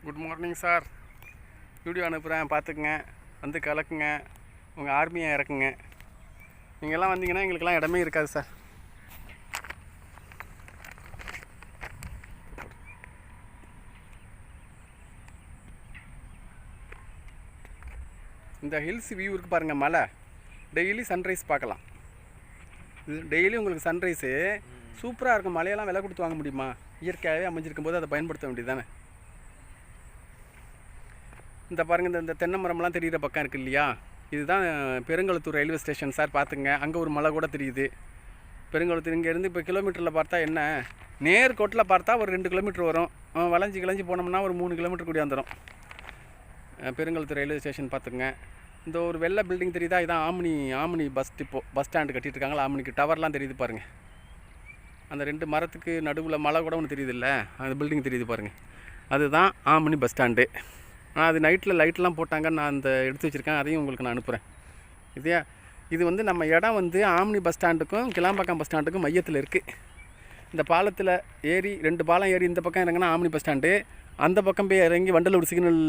Good morning sir. Video அனுப்புகிறேன், பார்த்துக்குங்க. வந்து கலக்குங்க, உங்கள் ஆர்மியை இறக்குங்க. நீங்கள்லாம் வந்தீங்கன்னா எங்களுக்கெல்லாம் இடமே இருக்காது சார். இந்த ஹில்ஸ் வியூ இருக்குது பாருங்கள், மலை. டெய்லி சன்ரைஸ் பார்க்கலாம். இது டெய்லி உங்களுக்கு சன்ரைஸு சூப்பராக இருக்கும். மலையெல்லாம் விலை கொடுத்து வாங்க முடியுமா? இயற்கையாகவே அமைஞ்சிருக்கும் போது அதை பயன்படுத்த வேண்டியது தானே. இந்த பாருங்கள், இந்த தென்னை மரம்லாம் தெரிகிற பக்கம் இருக்குது இல்லையா, இதுதான் பெருங்குளத்தூர் ரயில்வே ஸ்டேஷன் சார். பார்த்துங்க, அங்கே ஒரு மலை கூட தெரியுது. பெருங்குளத்தூர் இங்கேருந்து இப்போ கிலோமீட்டரில் பார்த்தா என்ன, நேர்கோட்டில் பார்த்தா ஒரு 2 கிலோமீட்டர் வரும். வளைஞ்சி போனோம்னா ஒரு 3 கிலோமீட்டர் கூடி வந்துடும் பெருங்குளத்தூர் ரயில்வே ஸ்டேஷன். பார்த்துங்க, இந்த ஒரு வெள்ளை பில்டிங் தெரியுதா, இதான் ஆம்னி பஸ் ஸ்டாண்டு கட்டிகிட்டு இருக்காங்களா. ஆம்னிக்கு டவர்லாம் தெரியுது பாருங்கள். அந்த 2 மரத்துக்கு நடுவில் மலை கூட ஒன்று தெரியுது இல்லை, அந்த பில்டிங் தெரியுது பாருங்கள், அதுதான் ஆம்னி பஸ் ஸ்டாண்டு. அது நைட்டில் லைட்லாம் போட்டாங்க, நான் அந்த எடுத்து வச்சுருக்கேன், அதையும் உங்களுக்கு நான் அனுப்புகிறேன். இது வந்து நம்ம இடம் வந்து ஆம்னி பஸ் ஸ்டாண்டுக்கும் கிளாம்பாக்கம் பஸ் ஸ்டாண்டுக்கும் மையத்தில் இருக்குது. இந்த பாலத்தில் ஏறி 2 பாலம் ஏறி இந்த பக்கம் இறங்கினா ஆம்னி பஸ் ஸ்டாண்டு, அந்த பக்கம் போய் இறங்கி வண்டலூர் சிக்னல்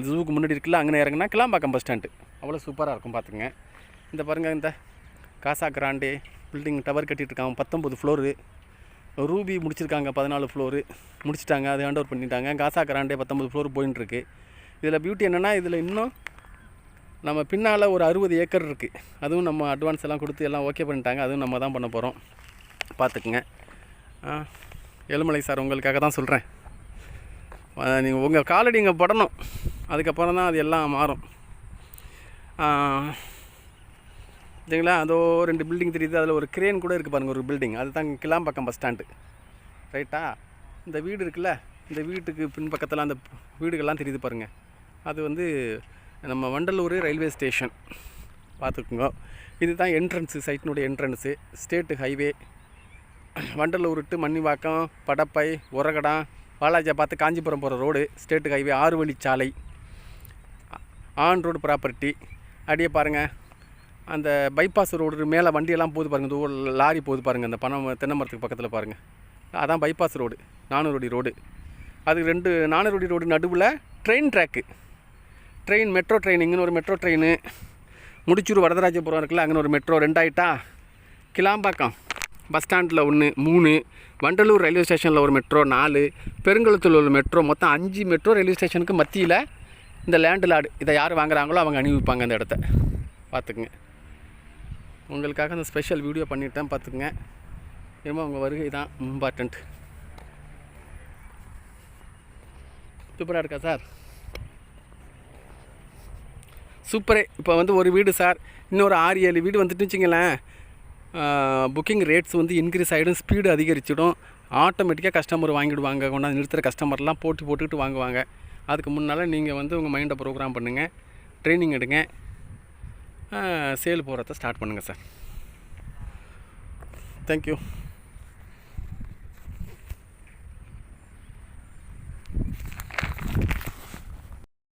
ஜூவுக்கு முன்னாடி இருக்குல்ல, அங்கே இறங்கினா கிளாம்பாக்கம் பஸ் ஸ்டாண்டு. அவ்வளோ சூப்பராக இருக்கும். பார்த்துங்க, இந்த பாருங்கள், இந்த காசா கிராண்டே பில்டிங் டவர் கட்டிகிட்ருக்காங்க, 19 ஃப்ளோரு. ரூபி முடிச்சிருக்காங்க, 14 ஃப்ளோரு முடிச்சிட்டாங்க, அது ஹேண்ட் ஓவர் பண்ணிட்டாங்க. காசா கிராண்டே 19 ஃப்ளோர் போயின்ட்டுருக்கு. இதில் பியூட்டி என்னென்னா, இதில் இன்னும் நம்ம பின்னால் ஒரு 60 ஏக்கர் இருக்குது. அதுவும் நம்ம அட்வான்ஸ் எல்லாம் கொடுத்து எல்லாம் ஓகே பண்ணிட்டாங்க, அதுவும் நம்ம தான் பண்ண போகிறோம். பார்த்துக்குங்க. ஏழுமலை சார், உங்களுக்காக தான் சொல்கிறேன். நீங்கள் உங்கள் காலடி இங்கே படணும், அதுக்கப்புறம் தான் அது எல்லாம் மாறும். சரிங்களா? அதோ 2 பில்டிங் தெரியுது, அதில் ஒரு கிரேன் கூட இருக்குது பாருங்கள், ஒரு பில்டிங். அதுதான் கிளாம்பாக்கம் பஸ் ஸ்டாண்டு. ரைட்டா? இந்த வீடு இருக்குல்ல, இந்த வீட்டுக்கு பின்பக்கத்தில் அந்த வீடுகள்லாம் தெரியுது பாருங்கள், அது வந்து நம்ம வண்டலூர் ரயில்வே ஸ்டேஷன். பார்த்துக்குங்க, இதுதான் என்ட்ரன்ஸு, சைட்டினுடைய entrance. State highway Vandalur to Mannivakkam, Padappai, Uragadam, வாலாஜியை பார்த்து காஞ்சிபுரம் போகிற ரோடு. ஸ்டேட்டு ஹைவே 6 வழிச்சாலை, ஆன் ரோடு ப்ராப்பர்ட்டி. அப்படியே பாருங்கள், அந்த பைபாஸ் ரோடு மேலே வண்டியெல்லாம் போகுது பாருங்கள், இந்த லாரி போகுது பாருங்கள், அந்த தென்னை மரத்துக்கு பக்கத்தில் பாருங்கள், அதான் பைபாஸ் ரோடு, 400 அடி ரோடு. அது 2 400 அடி ரோடு நடுவில் ட்ரெயின் ட்ராக்கு, மெட்ரோ ட்ரெயின். இங்கே ஒரு மெட்ரோ ட்ரெயின். முடிச்சூர் வரதராஜபுரம் இருக்குல்ல, அங்கே ஒரு மெட்ரோ. 2 ஆகிட்டா. கிளாம்பாக்கம் பஸ் ஸ்டாண்டில் 1, 3, வண்டலூர் ரயில்வே ஸ்டேஷனில் ஒரு மெட்ரோ, 4, பெருங்குளத்தூர் ஒரு மெட்ரோ. மொத்தம் 5 மெட்ரோ ரயில்வே ஸ்டேஷனுக்கு மத்தியில் இந்த லேண்டு லார்டு. இதை யார் வாங்குறாங்களோ அவங்க அணிவிப்பாங்க அந்த இடத்த. பார்த்துக்குங்க, உங்களுக்காக அந்த ஸ்பெஷல் வீடியோ பண்ணிட்டேன். பார்த்துக்குங்க, ஏமா உங்கள் வருகை தான் இம்பார்ட்டண்ட். சூப்பராக இருக்கா சார்? சூப்பரே. இப்போ வந்து ஒரு வீடு சார், இன்னொரு 6-7 வீடு வந்துட்டு வச்சிங்களேன், புக்கிங் ரேட்ஸ் வந்து இன்க்ரீஸ் ஆகிடும், ஸ்பீடு அதிகரிச்சிடும். ஆட்டோமேட்டிக்காக கஸ்டமர் வாங்கிடுவாங்க. கொண்டாந்து நிறுத்துகிற கஸ்டமர்லாம் போட்டுக்கிட்டு வாங்குவாங்க. அதுக்கு முன்னால் நீங்கள் வந்து உங்கள் மைண்டை ப்ரோக்ராம் பண்ணுங்கள், ட்ரைனிங் எடுங்க, சேல் போகிறத ஸ்டார்ட் பண்ணுங்கள் சார். தேங்க்யூ.